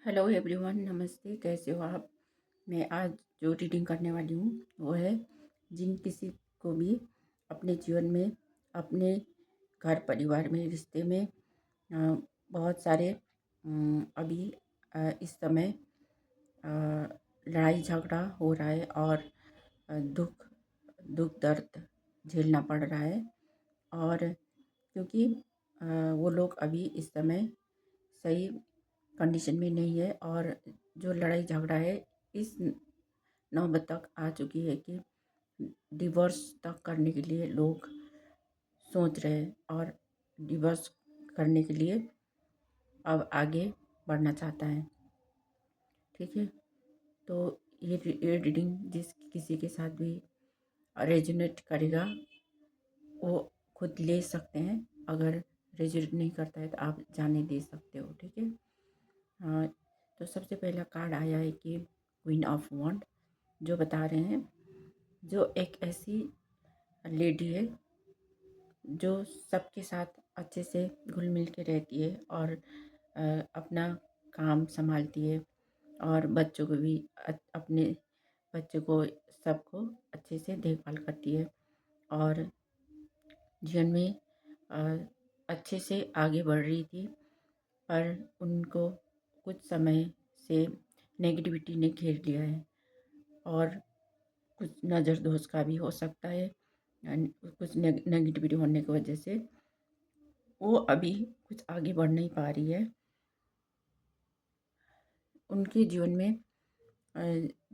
Hello everyone, नमस्ते। कैसे हो आप? मैं आज जो रीडिंग करने वाली हूँ वो है जिन किसी को भी अपने जीवन में, अपने घर परिवार में, रिश्ते में बहुत सारे अभी इस समय लड़ाई झगड़ा हो रहा है और दुख दुख दर्द झेलना पड़ रहा है। और क्योंकि वो लोग अभी इस समय सही कंडीशन में नहीं है और जो लड़ाई झगड़ा है इस नौबत तक आ चुकी है कि डिवोर्स तक करने के लिए लोग सोच रहे हैं और डिवोर्स करने के लिए अब आगे बढ़ना चाहता है। ठीक है, तो ये रीडिंग जिस किसी के साथ भी रेजोनेट करेगा वो खुद ले सकते हैं। अगर रेजोनेट नहीं करता है तो आप जाने दे सकते हो। ठीक है। हाँ, तो सबसे पहला कार्ड आया है कि क्वीन ऑफ वॉन्ड, जो बता रहे हैं जो एक ऐसी लेडी है जो सबके साथ अच्छे से घुल मिल के रहती है और अपना काम संभालती है और बच्चों को भी अपने बच्चों को सबको अच्छे से देखभाल करती है और जीवन में अच्छे से आगे बढ़ रही थी। पर उनको कुछ समय से नेगेटिविटी ने घेर लिया है और कुछ नज़र दोष का भी हो सकता है। कुछ नेगेटिविटी होने की वजह से वो अभी कुछ आगे बढ़ नहीं पा रही है। उनके जीवन में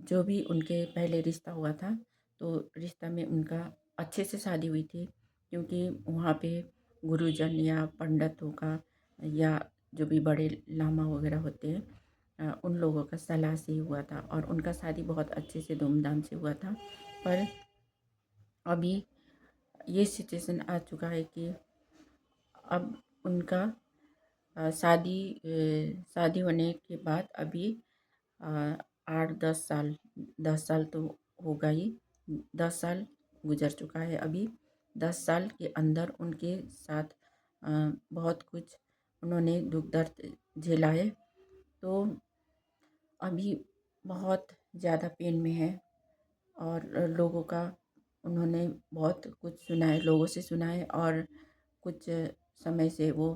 जो भी उनके पहले रिश्ता हुआ था तो रिश्ता में उनका अच्छे से शादी हुई थी, क्योंकि वहाँ पे गुरुजन या पंडितों का या जो भी बड़े लामा वगैरह होते हैं उन लोगों का सलाह से ही हुआ था और उनका शादी बहुत अच्छे से धूमधाम से हुआ था। पर अभी ये सिचुएशन आ चुका है कि अब उनका शादी होने के बाद अभी 8-10 साल, 10 साल तो होगा ही, 10 साल गुजर चुका है। अभी 10 साल के अंदर उनके साथ बहुत कुछ उन्होंने दुख दर्द झेला है। तो अभी बहुत ज़्यादा पेन में है और लोगों का उन्होंने बहुत कुछ सुना है, लोगों से सुना है और कुछ समय से वो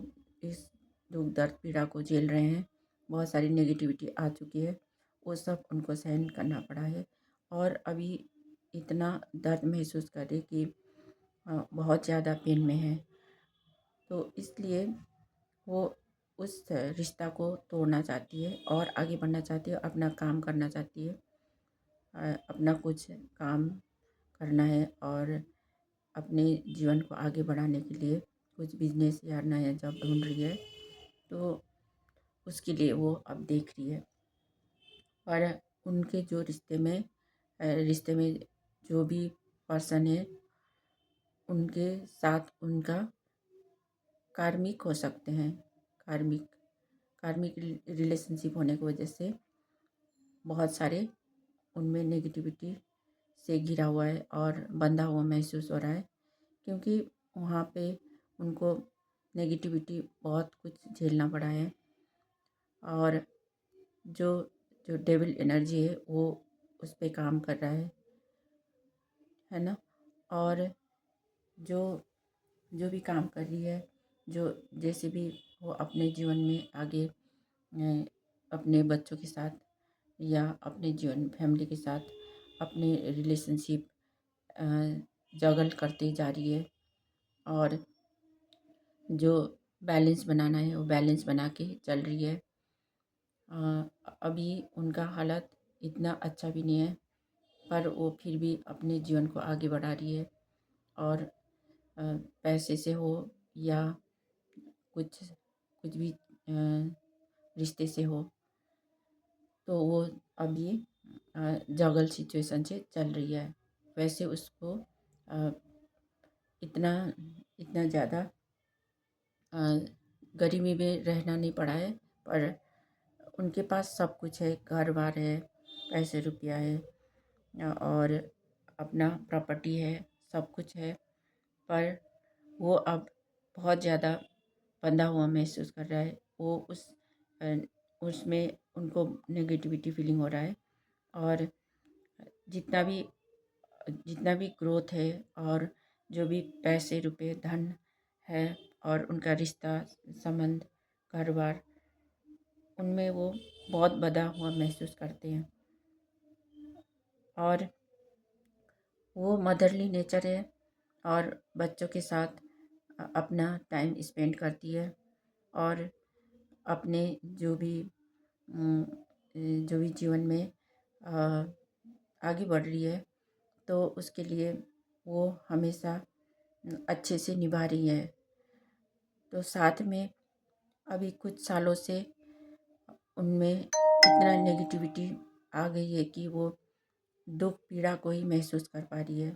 इस दुख दर्द पीड़ा को झेल रहे हैं। बहुत सारी नेगेटिविटी आ चुकी है, वो सब उनको सहन करना पड़ा है और अभी इतना दर्द महसूस कर रहे कि बहुत ज़्यादा पेन में है। तो इसलिए वो उस रिश्ता को तोड़ना चाहती है और आगे बढ़ना चाहती है, अपना काम करना चाहती है। अपना कुछ काम करना है और अपने जीवन को आगे बढ़ाने के लिए कुछ बिजनेस या नया जॉब ढूंढ रही है। तो उसके लिए वो अब देख रही है। और उनके जो रिश्ते में जो भी पर्सन है उनके साथ उनका कार्मिक हो सकते हैं। कार्मिक कार्मिक रिलेशनशिप होने की वजह से बहुत सारे उनमें नेगेटिविटी से घिरा हुआ है और बंधा हुआ महसूस हो रहा है, क्योंकि वहाँ पे उनको नेगेटिविटी बहुत कुछ झेलना पड़ा है और जो जो डेविल एनर्जी है वो उस पे काम कर रहा है ना। और जो जो भी काम कर रही है, जो जैसे भी वो अपने जीवन में आगे अपने बच्चों के साथ या अपने जीवन फैमिली के साथ अपने रिलेशनशिप जगल करती जा रही है और जो बैलेंस बनाना है वो बैलेंस बना के चल रही है। अभी उनका हालत इतना अच्छा भी नहीं है, पर वो फिर भी अपने जीवन को आगे बढ़ा रही है और पैसे से हो या कुछ कुछ भी रिश्ते से हो, तो वो अभी जगल सिचुएशन से चल रही है। वैसे उसको अ, इतना इतना ज़्यादा गरीबी में रहना नहीं पड़ा है, पर उनके पास सब कुछ है, घर बार है, पैसे रुपया है और अपना प्रॉपर्टी है, सब कुछ है। पर वो अब बहुत ज़्यादा बंधा हुआ महसूस कर रहा है। वो उस उसमें उनको नेगेटिविटी फीलिंग हो रहा है। और जितना भी जितना भी ग्रोथ है और जो भी पैसे रुपए धन है और उनका रिश्ता संबंध कारोबार, उनमें वो बहुत बँधा हुआ महसूस करते हैं। और वो मदरली नेचर है और बच्चों के साथ अपना टाइम स्पेंड करती है और अपने जो भी जीवन में आगे बढ़ रही है तो उसके लिए वो हमेशा अच्छे से निभा रही है। तो साथ में अभी कुछ सालों से उनमें इतना नेगेटिविटी आ गई है कि वो दुख पीड़ा को ही महसूस कर पा रही है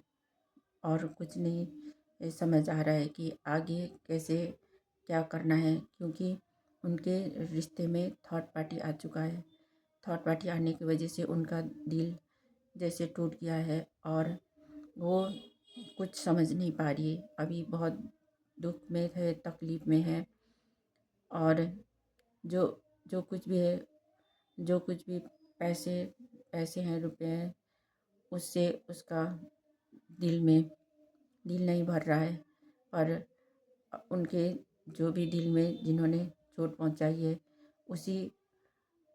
और कुछ नहीं समझ आ रहा है कि आगे कैसे क्या करना है, क्योंकि उनके रिश्ते में थर्ड पार्टी आ चुका है। थर्ड पार्टी आने की वजह से उनका दिल जैसे टूट गया है और वो कुछ समझ नहीं पा रही है। अभी बहुत दुख में है, तकलीफ़ में है और जो जो कुछ भी है, जो कुछ भी पैसे पैसे हैं, रुपए हैं, उससे उसका दिल में दिल नहीं भर रहा है। पर उनके जो भी दिल में जिन्होंने चोट पहुंचाई है, उसी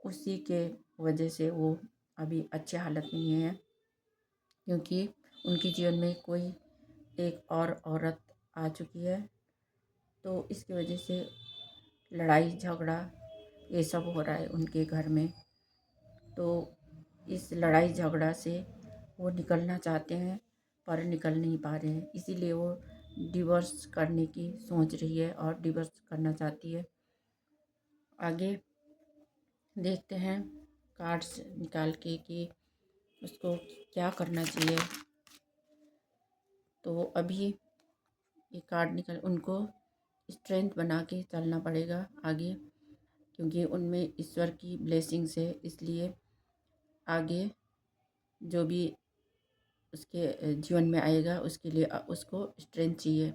उसी के वजह से वो अभी अच्छे हालत में नहीं है, क्योंकि उनके जीवन में कोई एक और औरत आ चुकी है। तो इसकी वजह से लड़ाई झगड़ा ये सब हो रहा है उनके घर में। तो इस लड़ाई झगड़ा से वो निकलना चाहते हैं पर निकल नहीं पा रहे हैं, इसीलिए वो डिवोर्स करने की सोच रही है और डिवोर्स करना चाहती है। आगे देखते हैं कार्ड्स निकाल के कि उसको क्या करना चाहिए। तो अभी ये कार्ड निकल उनको स्ट्रेंथ बना के चलना पड़ेगा आगे, क्योंकि उनमें ईश्वर की ब्लेसिंग्स है। इसलिए आगे जो भी उसके जीवन में आएगा उसके लिए उसको स्ट्रेंथ चाहिए,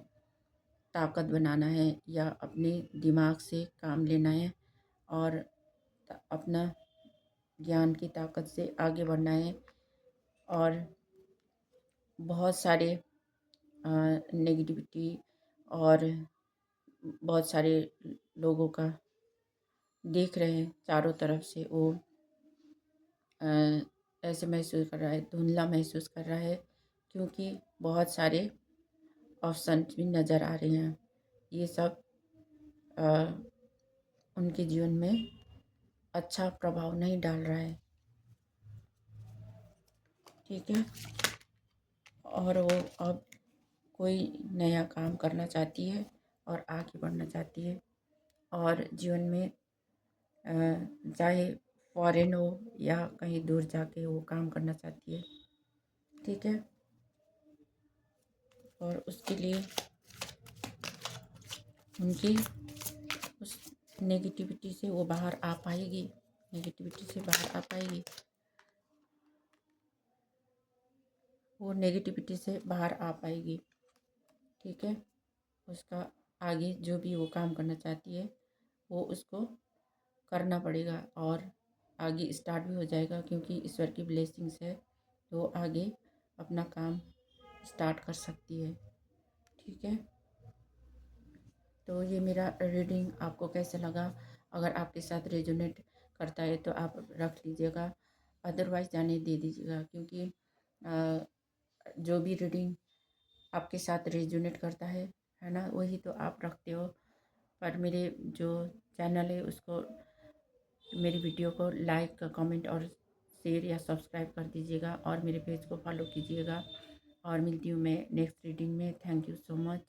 ताकत बनाना है या अपने दिमाग से काम लेना है और अपना ज्ञान की ताकत से आगे बढ़ना है। और बहुत सारे नेगेटिविटी और बहुत सारे लोगों का देख रहे हैं चारों तरफ से, वो ऐसे महसूस कर रहा है, धुंधला महसूस कर रहा है, क्योंकि बहुत सारे ऑप्शन भी नज़र आ रहे हैं। ये सब अ, उनके जीवन में अच्छा प्रभाव नहीं डाल रहा है। ठीक है। और वो अब कोई नया काम करना चाहती है और आगे बढ़ना चाहती है और जीवन में चाहे फॉरेन हो या कहीं दूर जाके वो काम करना चाहती है। ठीक है। और उसके लिए उनकी उस नेगेटिविटी से वो बाहर आ पाएगी, नेगेटिविटी से बाहर आ पाएगी, वो नेगेटिविटी से बाहर आ पाएगी। ठीक है। उसका आगे जो भी वो काम करना चाहती है वो उसको करना पड़ेगा और आगे स्टार्ट भी हो जाएगा, क्योंकि ईश्वर की ब्लेसिंग्स है तो आगे अपना काम स्टार्ट कर सकती है। ठीक है। तो ये मेरा रीडिंग आपको कैसे लगा? अगर आपके साथ रेजोनेट करता है तो आप रख लीजिएगा, अदरवाइज़ जाने दे दीजिएगा, क्योंकि जो भी रीडिंग आपके साथ रेजोनेट करता है ना, वही तो आप रखते हो। पर मेरे जो चैनल है उसको, मेरी वीडियो को लाइक कमेंट और शेयर या सब्सक्राइब कर दीजिएगा और मेरे पेज को फॉलो कीजिएगा। और मिलती हूँ मैं नेक्स्ट रीडिंग में। Thank you so much.